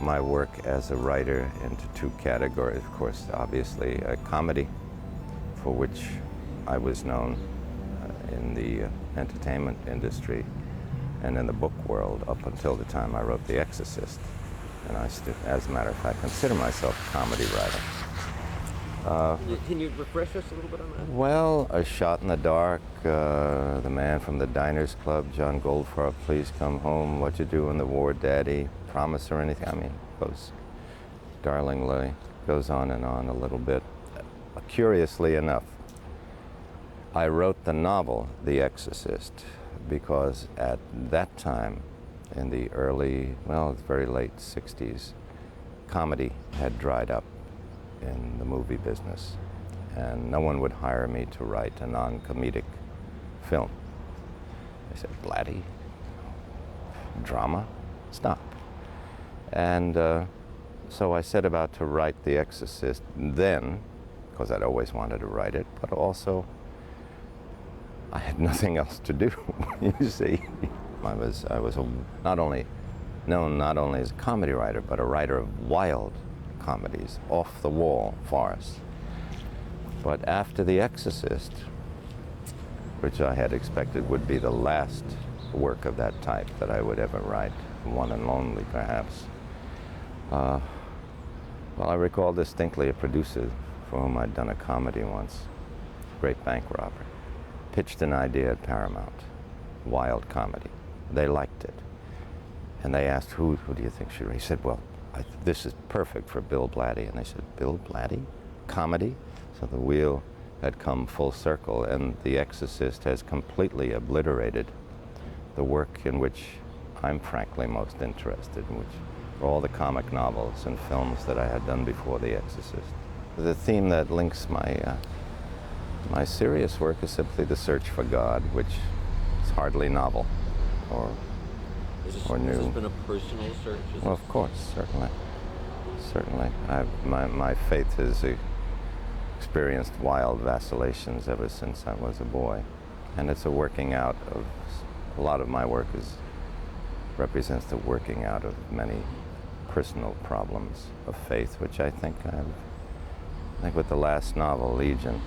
my work as a writer into two categories. Of course, obviously, comedy, for which I was known in the entertainment industry and in the book world up until the time I wrote The Exorcist. And as a matter of fact, consider myself a comedy writer. Can you refresh us a little bit on that? Well, A Shot in the Dark, The Man from the Diners Club, John Goldfarb, Please Come Home, What You Do in the War, Daddy, Promise or Anything. I mean, goes darlingly, goes on and on a little bit. Curiously enough, I wrote the novel, The Exorcist, because at that time, in the early, well, very late 60s, comedy had dried up in the movie business, and no one would hire me to write a non-comedic film. They said, Blatty, drama, stop. And so I set about to write The Exorcist then, because I'd always wanted to write it, but also I had nothing else to do, you see. I was not only known as a comedy writer, but a writer of wild comedies, off-the-wall farce. But after The Exorcist, which I had expected would be the last work of that type that I would ever write, one and only perhaps, well, I recall distinctly a producer for whom I'd done a comedy once, great bank robber, pitched an idea at Paramount, wild comedy. They liked it. And they asked, who do you think should write? He said, well, this is perfect for Bill Blatty. And they said, Bill Blatty? Comedy? So the wheel had come full circle, and The Exorcist has completely obliterated the work in which I'm frankly most interested, in which were all the comic novels and films that I had done before The Exorcist. The theme that links my serious work is simply the search for God, which is hardly novel or new. Has this been a personal search? Well, of course, certainly. Certainly. My faith has experienced wild vacillations ever since I was a boy. And it's a working out of, a lot of my work represents the working out of many personal problems of faith, which I think with the last novel, Legion,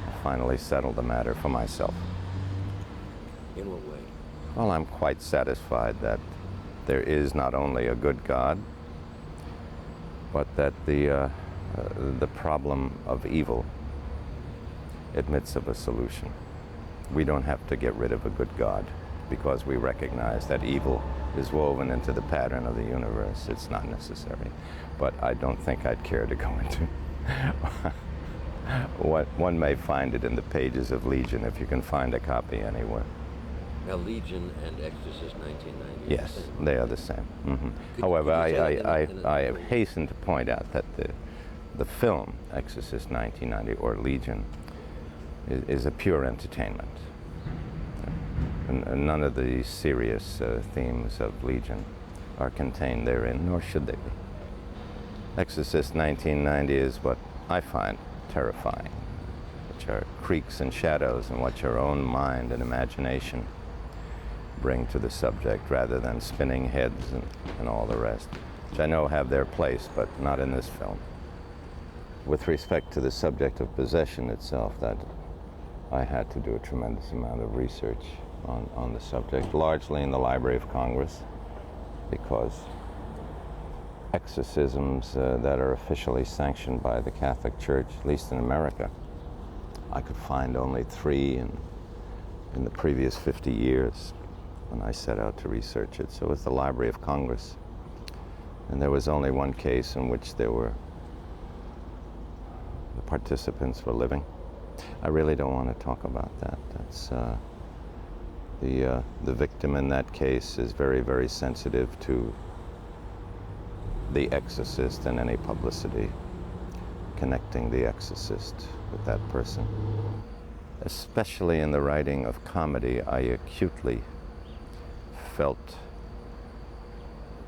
I finally settled the matter for myself. In what way? Well, I'm quite satisfied that there is not only a good God, but that the problem of evil admits of a solution. We don't have to get rid of a good God because we recognize that evil is woven into the pattern of the universe. It's not necessary. But I don't think I'd care to go into what one may find it in the pages of Legion, if you can find a copy anywhere. Now, Legion and Exorcist 1990. Yes, they are the same. Mm-hmm. However, I hasten to point out that the film Exorcist 1990 or Legion is a pure entertainment. And none of the serious themes of Legion are contained therein, nor should they be. Exorcist 1990 is what I find terrifying, which are creaks and shadows and what your own mind and imagination bring to the subject rather than spinning heads and all the rest, which I know have their place, but not in this film. With respect to the subject of possession itself, that I had to do a tremendous amount of research on the subject, largely in the Library of Congress, because exorcisms that are officially sanctioned by the Catholic Church, at least in America, I could find only 3 in the previous 50 years when I set out to research it. So it was the Library of Congress. And there was only one case in which the participants were living. I really don't want to talk about that. That's the victim in that case is very, very sensitive to The Exorcist and any publicity connecting The Exorcist with that person. Especially in the writing of comedy, I acutely felt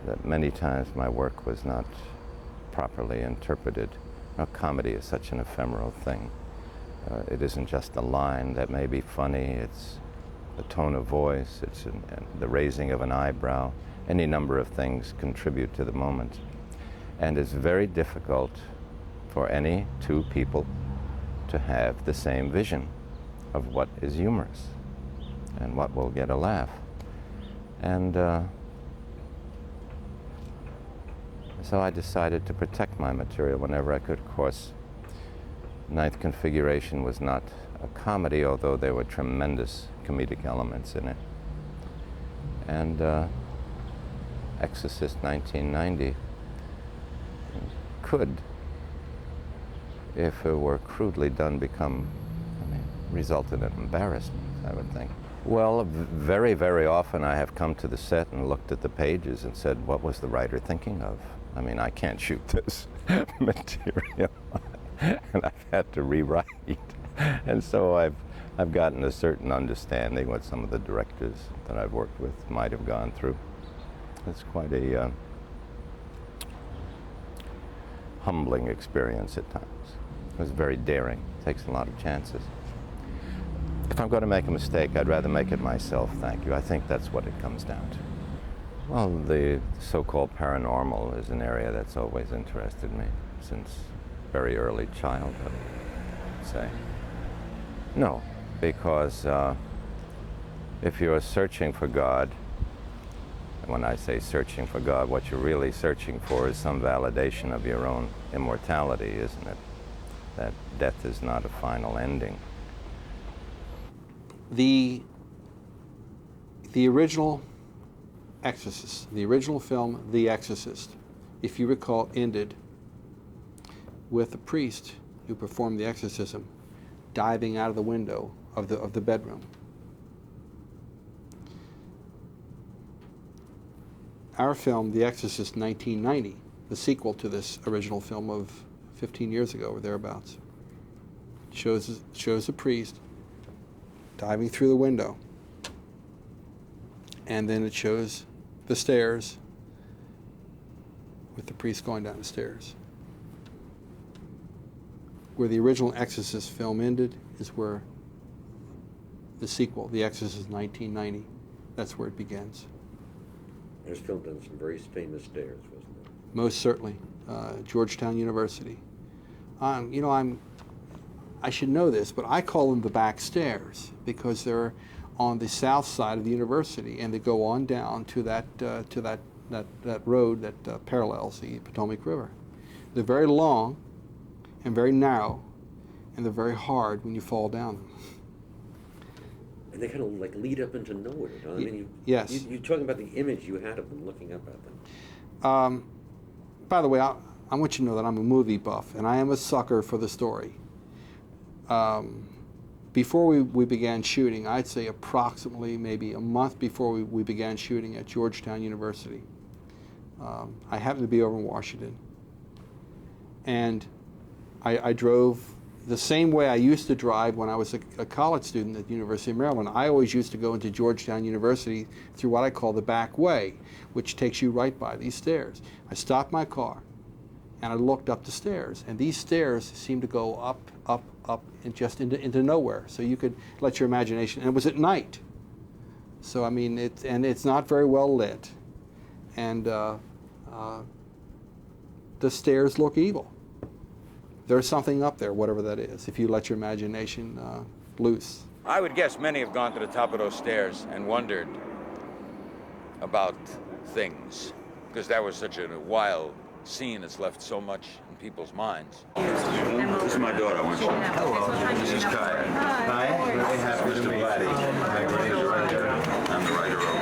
that many times my work was not properly interpreted. Now, comedy is such an ephemeral thing. It isn't just a line that may be funny, it's the tone of voice, it's the raising of an eyebrow. Any number of things contribute to the moment. And it's very difficult for any two people to have the same vision of what is humorous and what will get a laugh. And so I decided to protect my material whenever I could. Of course, Ninth Configuration was not a comedy, although there were tremendous comedic elements in it. And Exorcist 1990 could, if it were crudely done, result in an embarrassment, I would think. Well, very, very often I have come to the set and looked at the pages and said, what was the writer thinking of? I mean, I can't shoot this material. And I've had to rewrite. And so I've gotten a certain understanding what some of the directors that I've worked with might have gone through. It's quite a humbling experience at times. It was very daring. It takes a lot of chances. If I'm going to make a mistake, I'd rather make it myself, thank you. I think that's what it comes down to. Well, the so-called paranormal is an area that's always interested me since very early childhood, I'd say. No, because if you're searching for God, and when I say searching for God, what you're really searching for is some validation of your own immortality, isn't it? That death is not a final ending. The original Exorcist, the original film, The Exorcist, if you recall, ended with a priest who performed the exorcism diving out of the window of the bedroom. Our film, The Exorcist 1990, the sequel to this original film of 15 years ago or thereabouts, shows a priest diving through the window, and then it shows the stairs with the priest going down the stairs. Where the original Exorcist film ended is where the sequel, The Exorcist 1990, that's where it begins. It was filmed on some very famous stairs, wasn't it? Most certainly, Georgetown University. You know, I should know this, but I call them the back stairs because they're on the south side of the university, and they go on down to that road that parallels the Potomac River. They're very long and very narrow, and they're very hard when you fall down them. And they kind of like lead up into nowhere, don't they? I mean, yes. You're talking about the image you had of them looking up at them. By the way, I want you to know that I'm a movie buff, and I am a sucker for the story. Before we began shooting, I'd say approximately maybe a month before we began shooting at Georgetown University, I happened to be over in Washington, and I drove the same way I used to drive when I was a college student at the University of Maryland. I always used to go into Georgetown University through what I call the back way, which takes you right by these stairs. I stopped my car, and I looked up the stairs, and these stairs seemed to go up, up, up, and just into nowhere. So you could let your imagination, and it was at night. So I mean, it's not very well lit, and the stairs look evil. There's something up there, whatever that is, if you let your imagination loose. I would guess many have gone to the top of those stairs and wondered about things, because that was such a wild scene that's left so much in people's minds. This is my daughter. Hello. This is Kaya. Hi, very happy to meet you. I'm the writer of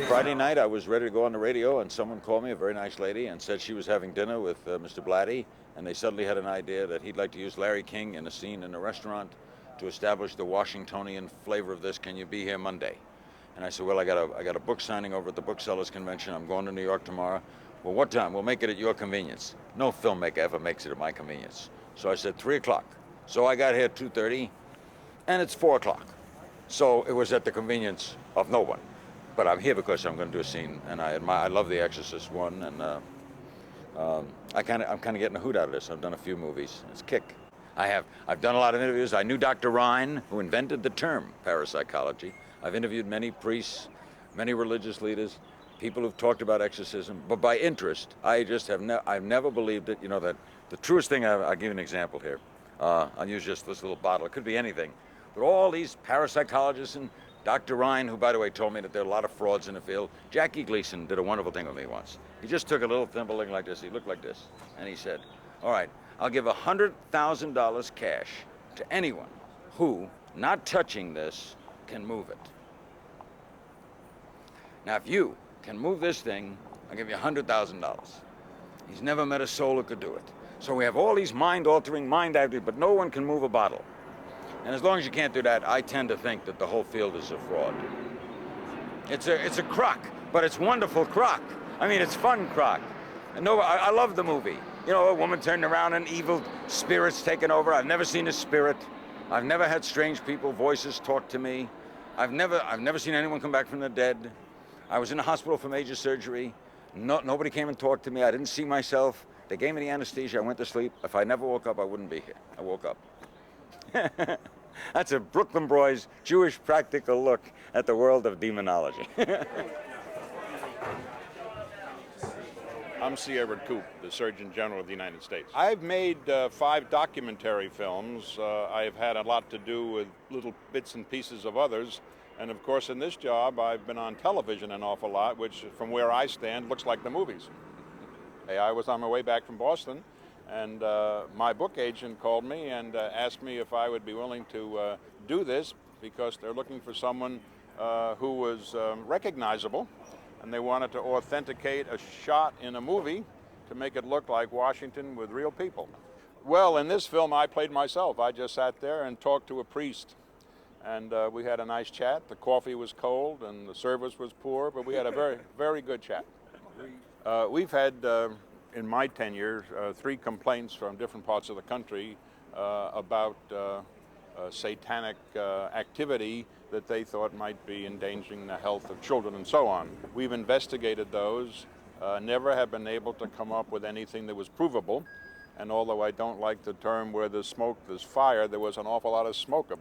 Friday night, I was ready to go on the radio, and someone called me, a very nice lady, and said she was having dinner with Mr. Blatty, and they suddenly had an idea that he'd like to use Larry King in a scene in a restaurant to establish the Washingtonian flavor of this. Can you be here Monday? And I said, well, I got a book signing over at the Booksellers Convention. I'm going to New York tomorrow. Well, what time? We'll make it at your convenience. No filmmaker ever makes it at my convenience. So I said 3 o'clock. So I got here at 2:30, and it's 4 o'clock. So it was at the convenience of no one. But I'm here because I'm going to do a scene, and I love The Exorcist I, and I'm kind of getting a hoot out of this. I've done a few movies. It's kick. I've done a lot of interviews. I knew Dr. Rhine, who invented the term parapsychology. I've interviewed many priests, many religious leaders, people who've talked about exorcism, but by interest, I just have I've never believed it. You know, that the truest thing, I'll give you an example here. I'll use just this little bottle. It could be anything. But all these parapsychologists and Dr. Rhine, who, by the way, told me that there are a lot of frauds in the field. Jackie Gleason did a wonderful thing with me once. He just took a little thimble thing like this. He looked like this. And he said, all right, I'll give $100,000 cash to anyone who, not touching this, can move it. Now, if you can move this thing, I'll give you $100,000. He's never met a soul who could do it. So we have all these mind-altering, mind-acting, but no one can move a bottle. And as long as you can't do that, I tend to think that the whole field is a fraud. It's a crock, but it's wonderful crock. I mean, it's fun crock. And no, I love the movie. You know, a woman turned around and evil spirits taken over. I've never seen a spirit. I've never had strange people, voices talk to me. I've never seen anyone come back from the dead. I was in the hospital for major surgery. Nobody came and talked to me. I didn't see myself. They gave me the anesthesia. I went to sleep. If I never woke up, I wouldn't be here. I woke up. That's a Brooklyn Boys Jewish practical look at the world of demonology. I'm C. Everett Koop, the Surgeon General of the United States. I've made 5 documentary films. I've had a lot to do with little bits and pieces of others. And of course, in this job, I've been on television an awful lot, which from where I stand looks like the movies. I was on my way back from Boston, and my book agent called me and asked me if I would be willing to do this because they're looking for someone who was recognizable, and they wanted to authenticate a shot in a movie to make it look like Washington with real people. Well, in this film, I played myself. I just sat there and talked to a priest, and we had a nice chat. The coffee was cold and the service was poor, but we had a very, very good chat. We've had, in my tenure, 3 complaints from different parts of the country about satanic activity that they thought might be endangering the health of children and so on. We've investigated those, never have been able to come up with anything that was provable. And although I don't like the term where there's smoke, there's fire, there was an awful lot of smoke about